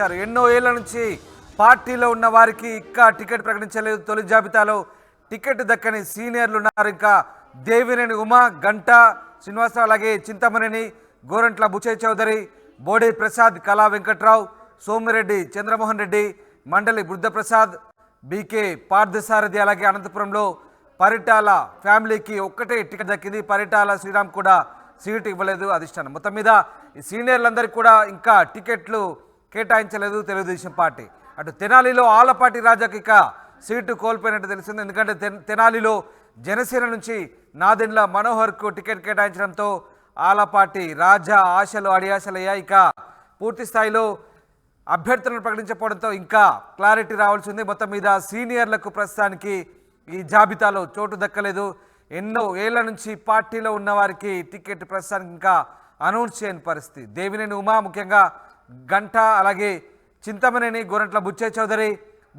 ప్రకటించారు. ఎన్నో ఏళ్ల నుంచి పార్టీలో ఉన్న వారికి ఇంకా టికెట్ ప్రకటించలేదు. తొలి జాబితాలో టికెట్ దక్కని సీనియర్లు ఉన్నారు. ఇంకా దేవినేని ఉమా, గంటా శ్రీనివాసరావు, అలాగే చింతమనేని, గోరంట్ల బుచ్చయ్య చౌదరి, బోడే ప్రసాద్, కళా వెంకట్రావు, సోమిరెడ్డి చంద్రమోహన్ రెడ్డి, మండలి బుద్ధప్రసాద్, బీకే పార్థసారథి, అలాగే అనంతపురంలో పరిటాల ఫ్యామిలీకి ఒక్కటే టికెట్ దక్కింది. పరిటాల శ్రీరామ్ కూడా సీటు ఇవ్వలేదు అధిష్టానం. మొత్తం మీద ఈ సీనియర్లందరికీ కూడా ఇంకా టికెట్లు కేటాయించలేదు తెలుగుదేశం పార్టీ. అటు తెనాలిలో ఆలపాటి రాజాకి ఇక సీటు కోల్పోయినట్టు తెలిసింది. ఎందుకంటే తెనాలిలో జనసేన నుంచి నాదెండ్ల మనోహర్కు టికెట్ కేటాయించడంతో ఆలపాటి రాజా ఆశలు అడియాశలయ్యాయి. ఇక పూర్తి స్థాయిలో అభ్యర్థులను ప్రకటించకపోవడంతో ఇంకా క్లారిటీ రావాల్సి ఉంది. మొత్తం మీద సీనియర్లకు ప్రస్తుతానికి ఈ జాబితాలో చోటు దక్కలేదు. ఎన్నో ఏళ్ల నుంచి పార్టీలో ఉన్న వారికి టికెట్ ప్రస్తుతానికి ఇంకా అనౌన్స్ చేయని పరిస్థితి. దేవినేని ఉమా, ముఖ్యంగా గంట, అలాగే చింతమనేని, గోరంట్ల బుచ్చయ్య చౌదరి,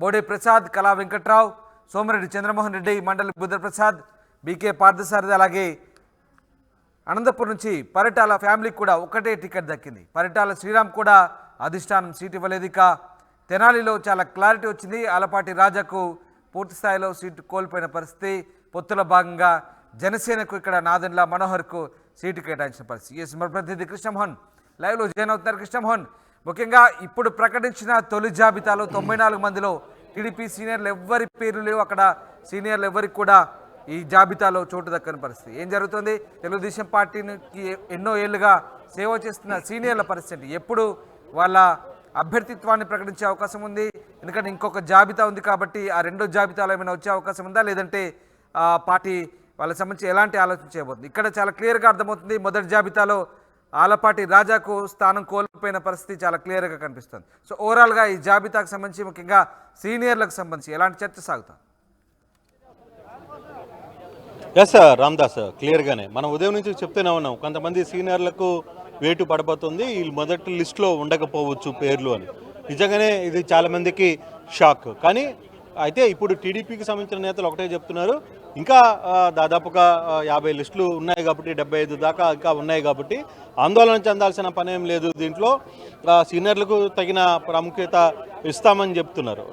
బోడే ప్రసాద్, కళా వెంకట్రావు, సోమిరెడ్డి చంద్రమోహన్ రెడ్డి, మండలి బుద్ధప్రసాద్, బీకే పార్థసారథి, అలాగే అనంతపురం నుంచి పరిటాల ఫ్యామిలీకి కూడా ఒకటే టికెట్ దక్కింది. పరిటాల శ్రీరామ్ కూడా అధిష్టానం సీటు ఇవ్వలేదు. ఇక తెనాలిలో చాలా క్లారిటీ వచ్చింది. ఆలపాటి రాజాకు పూర్తి స్థాయిలో సీటు కోల్పోయిన పరిస్థితి. పొత్తుల భాగంగా జనసేనకు ఇక్కడ నాదెండ్ల మనోహర్కు సీటు కేటాయించిన పరిస్థితి. ఎస్, మన ప్రతినిధి కృష్ణమోహన్ లైవ్లో జాయిన్ అవుతున్నారు. కృష్ణమోహన్, ముఖ్యంగా ఇప్పుడు ప్రకటించిన తొలి జాబితాలో 94 మందిలో టీడీపీ సీనియర్లు ఎవ్వరి పేర్లు లేవు. అక్కడ సీనియర్లు ఎవరికి కూడా ఈ జాబితాలో చోటు దక్కని పరిస్థితి. ఏం జరుగుతుంది? తెలుగుదేశం పార్టీకి ఎన్నో ఏళ్లుగా సేవ చేస్తున్న సీనియర్ల పరిస్థితి ఎప్పుడు వాళ్ళ అభ్యర్థిత్వాన్ని ప్రకటించే అవకాశం ఉంది? ఎందుకంటే ఇంకొక జాబితా ఉంది కాబట్టి ఆ రెండో జాబితాలో ఏమైనా వచ్చే అవకాశం ఉందా, లేదంటే పార్టీ వాళ్ళకి సంబంధించి ఎలాంటి ఆలోచన చేయబోతుంది? ఇక్కడ చాలా క్లియర్గా అర్థమవుతుంది. మొదటి జాబితాలో ఆలపాటి రాజాకు స్థానం కోల్పోయిన పరిస్థితి చాలా క్లియర్గా కనిపిస్తుంది. సో ఓవరాల్గా ఈ జాబితాకు సంబంధించి, ముఖ్యంగా సీనియర్లకు సంబంధించి ఎలాంటి చర్చ సాగుతాం? ఎస్ రామ్దాస్, క్లియర్గానే మనం ఉదయం నుంచి చెప్తూనే ఉన్నాం, కొంతమంది సీనియర్లకు వేటు పడబోతుంది, వీళ్ళు మొదటి లిస్టులో ఉండకపోవచ్చు పేర్లు అని. నిజంగానే ఇది చాలామందికి షాక్. కానీ అయితే ఇప్పుడు టీడీపీకి సంబంధించిన నేతలు ఒకటే చెప్తున్నారు, ఇంకా దాదాపుగా 50 లిస్టులు ఉన్నాయి కాబట్టి, 75 దాకా ఇంకా ఉన్నాయి కాబట్టి ఆందోళన చెందాల్సిన పని ఏం లేదు. దీంట్లో సీనియర్లకు తగిన ప్రాముఖ్యత ఇస్తామని చెప్తున్నారు.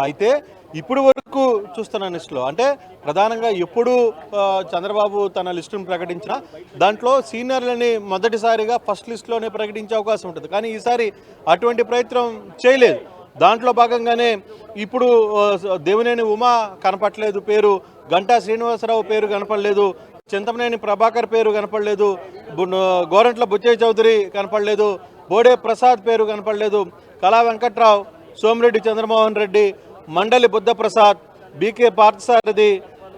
అయితే ఇప్పుడు వరకు చూస్తున్న లిస్టులో అంటే ప్రధానంగా ఎప్పుడు చంద్రబాబు తన లిస్టును ప్రకటించినా దాంట్లో సీనియర్లని మొదటిసారిగా ఫస్ట్ లిస్టులోనే ప్రకటించే అవకాశం ఉంటుంది. కానీ ఈసారి అటువంటి ప్రయత్నం చేయలేదు. దాంట్లో భాగంగానే ఇప్పుడు దేవినేని ఉమా కనపడలేదు పేరు, గంటా శ్రీనివాసరావు పేరు కనపడలేదు, చింతమనేని ప్రభాకర్ పేరు కనపడలేదు, గోరంట్ల బుచ్చయ్య చౌదరి కనపడలేదు, బోడే ప్రసాద్ పేరు కనపడలేదు, కళా వెంకట్రావు, సోమిరెడ్డి చంద్రమోహన్ రెడ్డి, మండలి బుద్ధప్రసాద్, బీకే పార్థసారథి,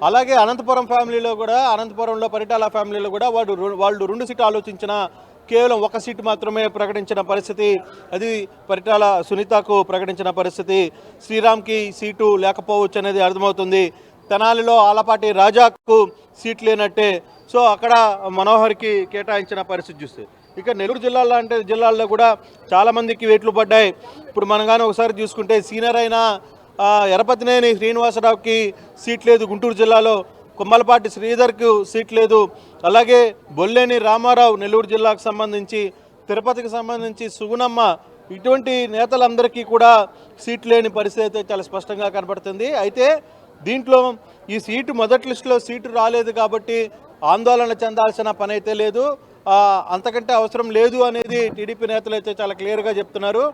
అలాగే అనంతపురం ఫ్యామిలీలో కూడా, అనంతపురంలో పరిటాల ఫ్యామిలీలో కూడా వాళ్ళు 2 సీట్లు ఆలోచించిన కేవలం 1 సీటు మాత్రమే ప్రకటించిన పరిస్థితి. అది పరిటాల సునీతకు ప్రకటించిన పరిస్థితి. శ్రీరామ్కి సీటు లేకపోవచ్చు అనేది అర్థమవుతుంది. తెనాలిలో ఆలపాటి రాజాకు సీట్ లేనట్టే. సో అక్కడ మనోహర్కి కేటాయించిన పరిస్థితి చూస్తే, ఇక నెల్లూరు జిల్లాల్లో కూడా చాలామందికి వేట్లు పడ్డాయి. ఇప్పుడు మనం కానీ ఒకసారి చూసుకుంటే సీనియర్ అయిన ఎరపతినేని శ్రీనివాసరావుకి సీట్ లేదు గుంటూరు జిల్లాలో, కొమ్మలపాటి శ్రీధర్కు సీట్ లేదు, అలాగే బొల్లేని రామారావు నెల్లూరు జిల్లాకు సంబంధించి, తిరుపతికి సంబంధించి సుగుణమ్మ, ఇటువంటి నేతలందరికీ కూడా సీట్ లేని పరిస్థితి అయితే చాలా స్పష్టంగా కనబడుతుంది. అయితే దీంట్లో ఈ సీటు మొదటి లిస్టులో సీటు రాలేదు కాబట్టి ఆందోళన చెందాల్సిన పని అయితే లేదు, అంతకంటే అవసరం లేదు అనేది టీడీపీ నేతలు అయితే చాలా క్లియర్గా చెప్తున్నారు.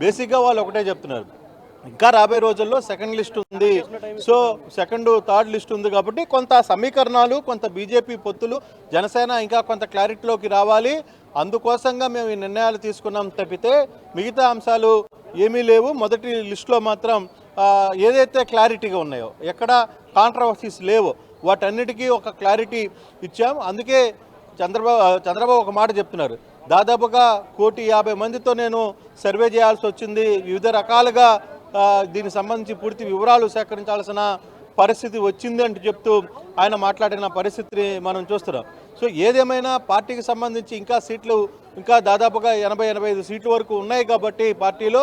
బేసిక్గా వాళ్ళు ఒకటే చెప్తున్నారు, ఇంకా రాబోయే రోజుల్లో సెకండ్ లిస్ట్ ఉంది, సో సెకండ్ థర్డ్ లిస్ట్ ఉంది కాబట్టి కొంత సమీకరణాలు, కొంత బీజేపీ పొత్తులు, జనసేన ఇంకా కొంత క్లారిటీలోకి రావాలి, అందుకోసంగా మేము ఈ నిర్ణయాలు తీసుకున్నాం తప్పితే మిగతా అంశాలు ఏమీ లేవు. మొదటి లిస్టులో మాత్రం ఏదైతే క్లారిటీగా ఉన్నాయో, ఎక్కడ కాంట్రవర్సీస్ లేవో వాటన్నిటికీ ఒక క్లారిటీ ఇచ్చాం. అందుకే చంద్రబాబు ఒక మాట చెప్తున్నారు, దాదాపుగా 1,50,00,000 మందితో నేను సర్వే చేయాల్సి వచ్చింది, వివిధ రకాలుగా దీనికి సంబంధించి పూర్తి వివరాలు సేకరించాల్సిన పరిస్థితి వచ్చింది అంటూ చెప్తూ ఆయన మాట్లాడిన పరిస్థితిని మనం చూస్తున్నాం. సో ఏదేమైనా పార్టీకి సంబంధించి ఇంకా సీట్లు ఇంకా దాదాపుగా 80-85 సీట్ల వరకు ఉన్నాయి కాబట్టి పార్టీలో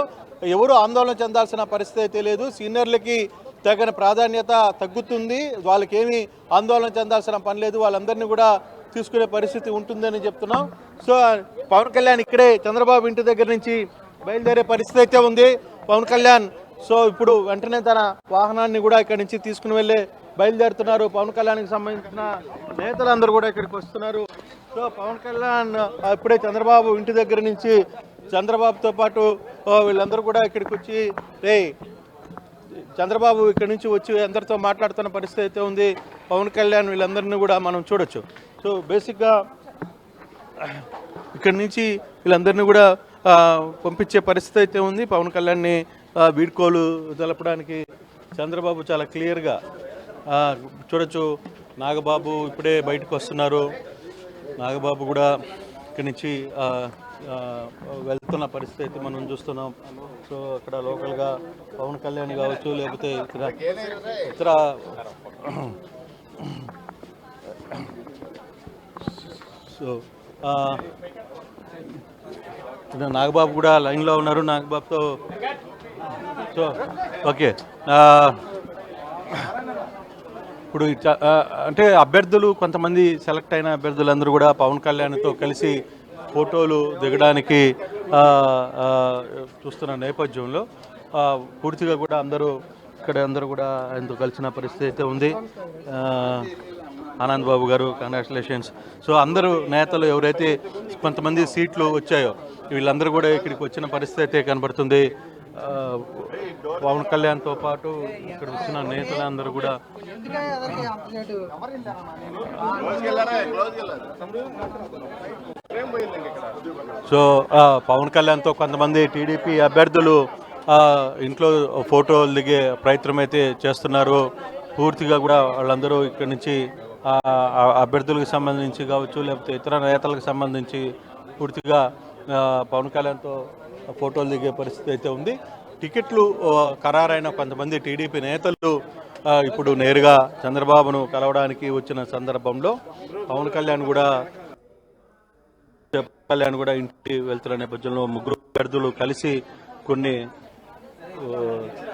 ఎవరు ఆందోళన చెందాల్సిన పరిస్థితి అయితే లేదు. సీనియర్లకి తగిన ప్రాధాన్యత తగ్గుతుంది, వాళ్ళకేమీ ఆందోళన చెందాల్సిన పని లేదు, వాళ్ళందరినీ కూడా తీసుకునే పరిస్థితి ఉంటుందని చెప్తున్నాం. సో పవన్ కళ్యాణ్ ఇక్కడే చంద్రబాబు ఇంటి దగ్గర నుంచి బయలుదేరే పరిస్థితి అయితే ఉంది పవన్ కళ్యాణ్. సో ఇప్పుడు వెంటనే తన వాహనాన్ని కూడా ఇక్కడి నుంచి తీసుకుని వెళ్ళి బయలుదేరుతున్నారు. పవన్ కళ్యాణ్కి సంబంధించిన నేతలందరూ కూడా ఇక్కడికి వస్తున్నారు. సో పవన్ కళ్యాణ్ ఇప్పుడే చంద్రబాబు ఇంటి దగ్గర నుంచి చంద్రబాబుతో పాటు వీళ్ళందరూ కూడా ఇక్కడికి వచ్చి చంద్రబాబు ఇక్కడి నుంచి వచ్చి అందరితో మాట్లాడుతున్న పరిస్థితి అయితే ఉంది. పవన్ కళ్యాణ్ వీళ్ళందరినీ కూడా మనం చూడొచ్చు. సో బేసిక్గా ఇక్కడి నుంచి వీళ్ళందరినీ కూడా పంపించే పరిస్థితి అయితే ఉంది. పవన్ కళ్యాణ్ని వీడ్కోలు తెలపడానికి చంద్రబాబు చాలా క్లియర్గా చూడొచ్చు. నాగబాబు ఇప్పుడే బయటకు వస్తున్నారు. నాగబాబు కూడా ఇక్కడి నుంచి వెళ్తున్న పరిస్థితి అయితే మనం చూస్తున్నాం. సో అక్కడ లోకల్గా పవన్ కళ్యాణ్ కావచ్చు, లేకపోతే ఇతర సో నాగబాబు కూడా లైన్లో ఉన్నారు. నాగబాబుతో సో ఓకే ఇప్పుడు అంటే అభ్యర్థులు కొంతమంది సెలెక్ట్ అయిన అభ్యర్థులందరూ కూడా పవన్ కళ్యాణ్తో కలిసి ఫోటోలు దిగడానికి చూస్తున్న నేపథ్యంలో పూర్తిగా కూడా అందరూ కూడా ఆయనతో కలిసిన పరిస్థితి అయితే ఉంది. ఆనంద్ బాబు గారు కంగ్రాచులేషన్స్. సో అందరూ నేతలు ఎవరైతే కొంతమంది సీట్లు వచ్చాయో వీళ్ళందరూ కూడా ఇక్కడికి వచ్చిన పరిస్థితి అయితే కనబడుతుంది. పవన్ కళ్యాణ్తో పాటు ఇక్కడ వచ్చిన నేతలందరూ కూడా సో పవన్ కళ్యాణ్తో కొంతమంది టీడీపీ అభ్యర్థులు ఇంట్లో ఫోటోలు దిగే ప్రయత్నం అయితే చేస్తున్నారు. పూర్తిగా కూడా వాళ్ళందరూ ఇక్కడి నుంచి అభ్యర్థులకు సంబంధించి కావచ్చు, లేకపోతే ఇతర నేతలకు సంబంధించి పూర్తిగా పవన్ కళ్యాణ్తో ఫోటోలు దిగే పరిస్థితి అయితే ఉంది. టికెట్లు ఖరారైన కొంతమంది టీడీపీ నేతలు ఇప్పుడు నేరుగా చంద్రబాబును కలవడానికి వచ్చిన సందర్భంలో పవన్ కళ్యాణ్ కూడా ఇంటికి వెళ్తున్న నేపథ్యంలో ముగ్గురు అభ్యర్థులు కలిసి కొన్ని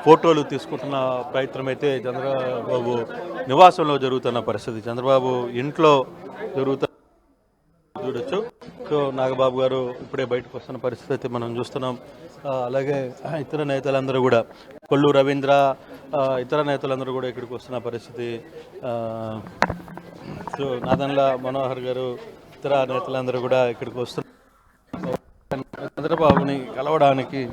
ఫోటోలు తీసుకుంటున్న ప్రయత్నం అయితే చంద్రబాబు నివాసంలో జరుగుతున్న పరిస్థితి. చంద్రబాబు ఇంట్లో చూడొచ్చు. సో నాగబాబు గారు ఇప్పుడే బయటకు వస్తున్న పరిస్థితి అయితే మనం చూస్తున్నాం. అలాగే ఇతర నేతలందరూ కూడా కొల్లు రవీంద్ర ఇతర నేతలందరూ కూడా ఇక్కడికి వస్తున్న పరిస్థితి. సో నాదన్ల మనోహర్ గారు ఇతర నేతలందరూ కూడా ఇక్కడికి వస్తున్నారు చంద్రబాబుని కలవడానికి.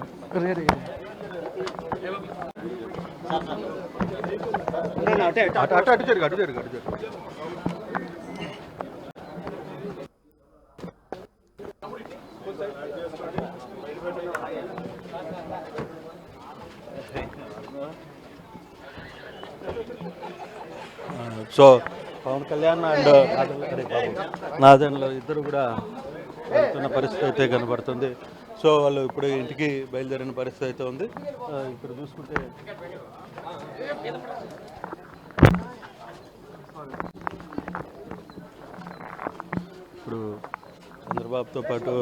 సో పవన్ కళ్యాణ్ అండ్ నాదన్లో ఇద్దరు కూడా వెళ్తున్న పరిస్థితి అయితే కనబడుతుంది. సో వాళ్ళు ఇప్పుడు ఇంటికి బయలుదేరిన పరిస్థితి అయితే ఉంది. ఇప్పుడు చూసుకుంటే ఇప్పుడు చంద్రబాబుతో పాటు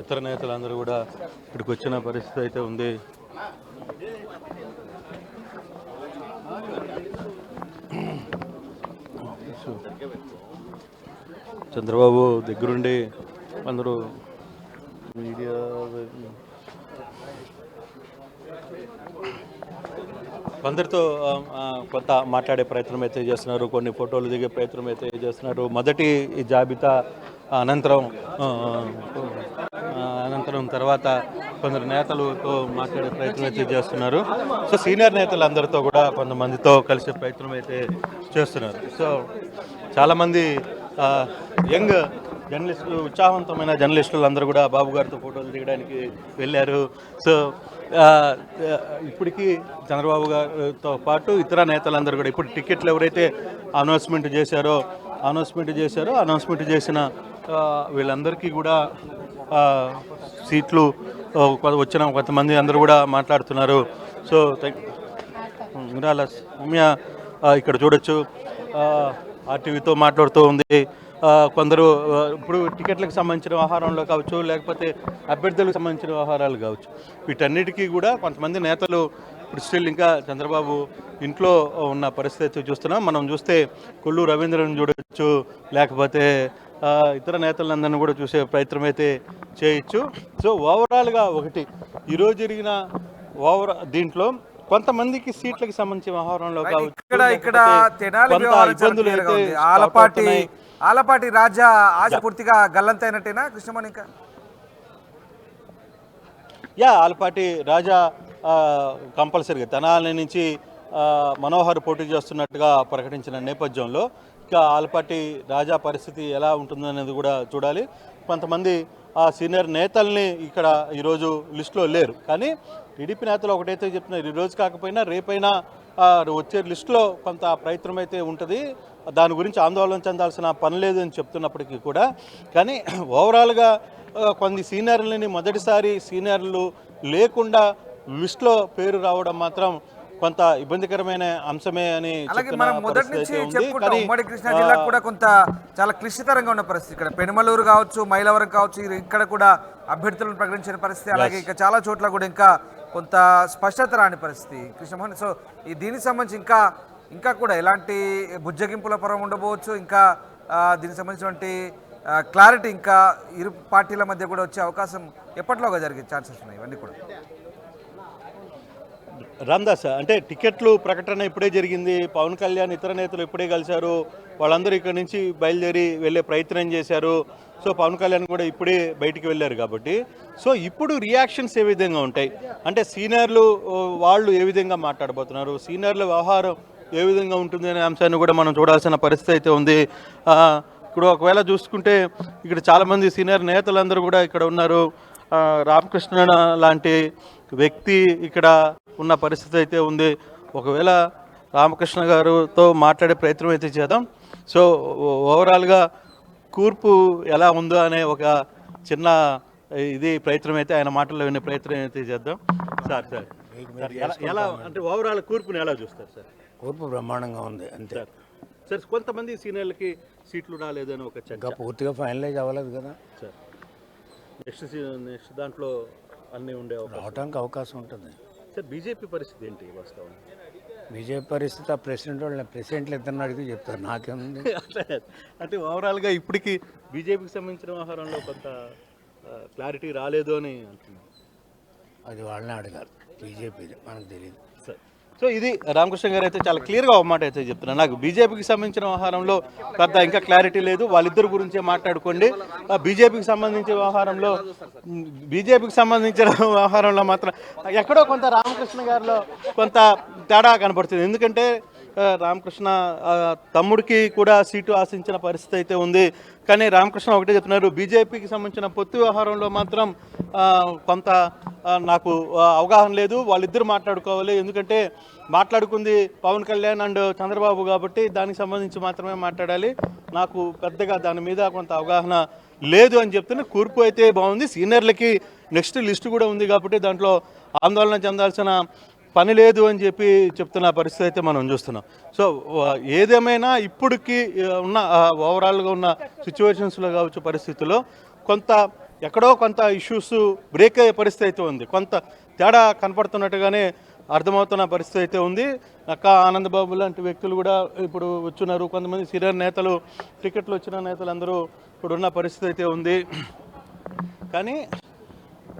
ఇతర నేతలందరూ కూడా ఇక్కడికి వచ్చిన పరిస్థితి అయితే ఉంది. చంద్రబాబు దగ్గరుండి అందరూ మీడియా అందరితో కొంత మాట్లాడే ప్రయత్నం అయితే చేస్తున్నారు. కొన్ని ఫోటోలు దిగే ప్రయత్నం అయితే చేస్తున్నారు. మొదటి జాబితా అనంతరం తర్వాత కొందరు నేతలతో మాట్లాడే ప్రయత్నం అయితే చేస్తున్నారు. సో సీనియర్ నేతలందరితో కూడా కొంతమందితో కలిసే ప్రయత్నం అయితే చేస్తున్నారు. సో చాలామంది యంగ్ జర్నలిస్టులు, ఉత్సాహవంతమైన జర్నలిస్టులు అందరూ కూడా బాబు గారితో ఫోటోలు దిగడానికి వెళ్ళారు. సో ఇప్పటికీ చంద్రబాబు గారితో పాటు ఇతర నేతలందరూ కూడా ఇప్పుడు టికెట్లు ఎవరైతే అనౌన్స్మెంట్ చేసిన వీళ్ళందరికీ కూడా సీట్లు వచ్చిన కొంతమంది అందరూ కూడా మాట్లాడుతున్నారు. సో సౌమ్య ఇక్కడ చూడొచ్చు ఆర్టీవీతో మాట్లాడుతూ ఉంది. కొందరు ఇప్పుడు టికెట్లకు సంబంధించిన వ్యవహారంలో కావచ్చు, లేకపోతే అభ్యర్థులకు సంబంధించిన వ్యవహారాలు కావచ్చు, వీటన్నిటికీ కూడా కొంతమంది నేతలు ఇప్పుడు స్టిల్ ఇంకా చంద్రబాబు ఇంట్లో ఉన్న పరిస్థితి చూస్తున్నాం. మనం చూస్తే కొల్లు రవీంద్రను చూడవచ్చు, లేకపోతే ఇతర నేతలందరినీ కూడా చూసే ప్రయత్నం అయితే చేయొచ్చు. సో ఓవరాల్గా ఒకటి ఈరోజు జరిగిన దీంట్లో కొంతమందికి సీట్లకి సంబంధించిన వ్యవహారంలో కావచ్చు, ఇక్కడ తెనాలి కొంత వ్యవహారం చాలా ఇబ్బందులు clear గా అయితే ఉంది. start అవుతున్నాయి. ఆలపాటి రాజా ఆశ పూర్తిగా గల్లంతైనట్టేనా కృష్ణమోహన్? ఇంకా ఆలపాటి రాజా కంపల్సరీగా తెనాలి నుంచి మనోహర్ పోటీ చేస్తున్నట్టుగా ప్రకటించిన నేపథ్యంలో ఇక ఆలపాటి రాజా పరిస్థితి ఎలా ఉంటుందనేది కూడా చూడాలి. కొంతమంది ఆ సీనియర్ నేతల్ని ఇక్కడ ఈరోజు లిస్టులో లేరు, కానీ టీడీపీ నేతలు ఒకటైతే చెప్తున్నారు, ఈరోజు కాకపోయినా రేపైనా వచ్చే లిస్టులో కొంత ప్రయత్నం అయితే ఉంటుంది, దాని గురించి ఆందోళన చెందాల్సిన పని లేదు అని చెప్తున్నప్పటికీ కూడా. కానీ ఓవరాల్గా కొన్ని సీనియర్లని మొదటిసారి సీనియర్లు లేకుండా లిస్టులో పేరు రావడం మాత్రం కొంత ఇబ్బందికరమైన అంశమే అని అలాగే మనం మొదటి నుంచి చెప్పుకుంటాం. ఉమ్మడి కృష్ణా జిల్లా కూడా కొంత చాలా క్లిష్టతరంగా ఉన్న పరిస్థితి. ఇక్కడ పెనుమలూరు కావచ్చు, మైలవరం కావచ్చు, ఇక్కడ కూడా అభ్యర్థులను ప్రకటించిన పరిస్థితి. అలాగే ఇక చాలా చోట్ల కూడా ఇంకా కొంత స్పష్టత రాని పరిస్థితి కృష్ణమోహన్. సో దీనికి సంబంధించి ఇంకా కూడా ఎలాంటి బుజ్జగింపుల పరం ఉండబోవచ్చు, ఇంకా దీనికి సంబంధించినటువంటి క్లారిటీ ఇంకా ఇరు పార్టీల మధ్య కూడా వచ్చే అవకాశం ఎప్పటిలోగా జరిగే ఛాన్సెస్ ఉన్నాయి. ఇవన్నీ కూడా రామ్దాస్ అంటే టికెట్లు ప్రకటన ఇప్పుడే జరిగింది, పవన్ కళ్యాణ్ ఇతర నేతలు ఇప్పుడే కలిశారు, వాళ్ళందరూ ఇక్కడ నుంచి బయలుదేరి వెళ్ళే ప్రయత్నం చేశారు. సో పవన్ కళ్యాణ్ కూడా ఇప్పుడే బయటికి వెళ్ళారు కాబట్టి సో ఇప్పుడు రియాక్షన్స్ ఏ విధంగా ఉంటాయి అంటే సీనియర్లు వాళ్ళు ఏ విధంగా మాట్లాడబోతున్నారు, సీనియర్ల వ్యవహారం ఏ విధంగా ఉంటుంది అనే అంశాన్ని కూడా మనం చూడాల్సిన పరిస్థితి అయితే ఉంది. ఇప్పుడు ఒకవేళ చూసుకుంటే ఇక్కడ చాలామంది సీనియర్ నేతలందరూ కూడా ఇక్కడ ఉన్నారు. రామకృష్ణ లాంటి వ్యక్తి ఇక్కడ ఉన్న పరిస్థితి అయితే ఉంది. ఒకవేళ రామకృష్ణ గారితో మాట్లాడే ప్రయత్నం అయితే చేద్దాం. సో ఓవరాల్గా కూర్పు ఎలా ఉందో అనే ఒక చిన్న ప్రయత్నం అయితే ఆయన మాటల్లో వినే ప్రయత్నం అయితే చేద్దాం. సార్ ఎలా అంటే ఓవరాల్ కూర్పుని ఎలా చూస్తారు సార్? కూర్పు బ్రహ్మాండంగా ఉంది అంతే సార్. కొంతమంది సీనియర్లకి సీట్లు రాలేదని ఒక చర్చ, పూర్తిగా ఫైనలైజ్ అవ్వలేదు కదా సార్. నెక్స్ట్ దాంట్లో అన్నీ ఉండే రావడానికి అవకాశం ఉంటుంది సార్. బీజేపీ పరిస్థితి ఏంటి వాస్తవం? బీజేపీ పరిస్థితి ఆ ప్రెసిడెంట్లు ఇద్దరిని అడిగి చెప్తారు, నాకేముంది. అంటే ఓవరాల్గా ఇప్పటికీ బీజేపీకి సంబంధించిన వ్యవహారంలో కొంత క్లారిటీ రాలేదు అని అంటున్నాను. అది వాళ్ళనే అడగాలి, బీజేపీ మనకు తెలియదు సార్. సో ఇది రామకృష్ణ గారు అయితే చాలా క్లియర్గా ఒక మాట అయితే చెప్తున్నారు, నాకు బీజేపీకి సంబంధించిన వ్యవహారంలో పెద్ద ఇంకా క్లారిటీ లేదు, వాళ్ళిద్దరు గురించే మాట్లాడుకోండి. బీజేపీకి సంబంధించిన వ్యవహారంలో మాత్రం ఎక్కడో కొంత రామకృష్ణ గారిలో కొంత తేడా కనపడుతుంది. ఎందుకంటే రామకృష్ణ తమ్ముడికి కూడా సీటు ఆశించిన పరిస్థితి అయితే ఉంది. కానీ రామకృష్ణ ఒకటే చెప్తున్నారు, బీజేపీకి సంబంధించిన పొత్తు వ్యవహారంలో మాత్రం కొంత నాకు అవగాహన లేదు, వాళ్ళిద్దరు మాట్లాడుకోవాలి, ఎందుకంటే మాట్లాడుకుంది పవన్ కళ్యాణ్ అండ్ చంద్రబాబు కాబట్టి దానికి సంబంధించి మాత్రమే మాట్లాడాలి, నాకు పెద్దగా దాని మీద కొంత అవగాహన లేదు అని చెప్తున్నా. కూర్పు అయితే బాగుంది, సీనియర్లకి నెక్స్ట్ లిస్టు కూడా ఉంది కాబట్టి దాంట్లో ఆందోళన చెందాల్సిన పని లేదు అని చెప్పి చెప్తున్న పరిస్థితి అయితే మనం చూస్తున్నాం. సో ఏదేమైనా ఇప్పటికి ఉన్న ఓవరాల్గా ఉన్న సిచ్యువేషన్స్లో కావచ్చు, పరిస్థితుల్లో కొంత ఎక్కడో కొంత ఇష్యూస్ బ్రేక్ అయ్యే పరిస్థితి అయితే ఉంది, కొంత తేడా కనపడుతున్నట్టుగానే అర్థమవుతున్న పరిస్థితి అయితే ఉంది. అక్క ఆనందబాబు లాంటి వ్యక్తులు కూడా ఇప్పుడు వచ్చున్నారు, కొంతమంది సీనియర్ నేతలు, టికెట్లు వచ్చిన నేతలు అందరూ ఇప్పుడు ఉన్న పరిస్థితి అయితే ఉంది. కానీ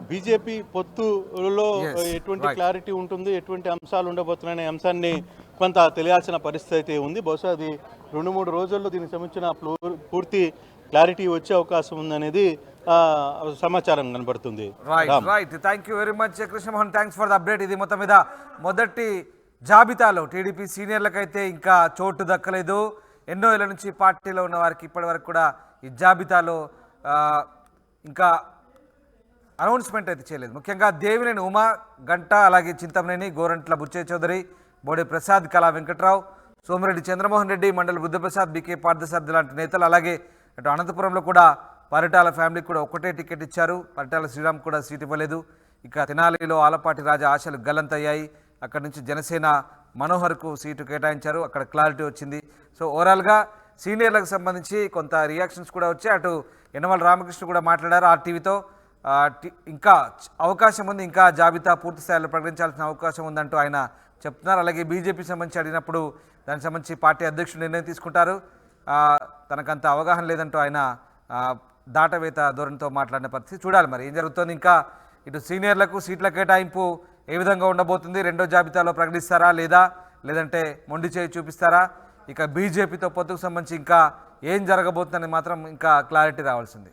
బీజేపీ పొత్తులో ఎటువంటి క్లారిటీ ఉంటుంది, ఎటువంటి అంశాలు ఉండబోతున్నాయనే అంశాన్ని కొంత తెలియాల్సిన పరిస్థితి అయితే ఉంది. బహుశా అది 2-3 రోజుల్లో దీనికి సంబంధించిన పూర్తి క్లారిటీ వచ్చే అవకాశం ఉందనేది సమాచారం కనబడుతుంది. Right, thank you very much Krishnamohan, thanks for the update. ఇది మొత్తం మీద మొదటి జాబితాలో టీడీపీ సీనియర్లకైతే ఇంకా చోటు దక్కలేదు. ఎన్నో ఏళ్ళ నుంచి పార్టీలో ఉన్న వారికి ఇప్పటి వరకు కూడా ఈ జాబితాలో ఇంకా అనౌన్స్మెంట్ అయితే చేయలేదు. ముఖ్యంగా దేవినేని ఉమా, గంట, అలాగే చింతమనేని, గోరంట్ల బుచ్చయ్య చౌదరి, బోడే ప్రసాద్, కళా వెంకట్రావు, సోమిరెడ్డి చంద్రమోహన్ రెడ్డి, మండలి బుద్ధప్రసాద్, బీకే పార్థసారథి లాంటి నేతలు, అలాగే అటు అనంతపురంలో కూడా పరిటాల ఫ్యామిలీకి కూడా ఒకటే టికెట్ ఇచ్చారు, పరిటాల శ్రీరామ్ కూడా సీట్ ఇవ్వలేదు. ఇక తెనాలిలో ఆలపాటి రాజా ఆశలు గల్లంతయ్యాయి, అక్కడి నుంచి జనసేన మనోహర్కు సీటు కేటాయించారు, అక్కడ క్లారిటీ వచ్చింది. సో ఓవరాల్గా సీనియర్లకు సంబంధించి కొంత రియాక్షన్స్ కూడా వచ్చాయి. అటు యనమల రామకృష్ణ కూడా మాట్లాడారు ఆర్టీవీతో, ఇంకా అవకాశం ఉంది, ఇంకా జాబితా పూర్తి స్థాయిలో ప్రకటించాల్సిన అవకాశం ఉందంటూ ఆయన చెప్తున్నారు. అలాగే బీజేపీ సంబంధించి అడిగినప్పుడు దానికి సంబంధించి పార్టీ అధ్యక్షుడు నిర్ణయం తీసుకుంటారు, తనకంత అవగాహన లేదంటూ ఆయన దాటవేత ధోరణితో మాట్లాడిన పరిస్థితి. చూడాలి మరి ఏం జరుగుతుంది. ఇంకా ఇటు సీనియర్లకు సీట్ల కేటాయింపు ఏ విధంగా ఉండబోతుంది, రెండో జాబితాలో ప్రకటిస్తారా లేదంటే మొండి చేయి చూపిస్తారా, ఇక బీజేపీతో పొత్తుకు సంబంధించి ఇంకా ఏం జరగబోతుందని మాత్రం ఇంకా క్లారిటీ రావాల్సింది.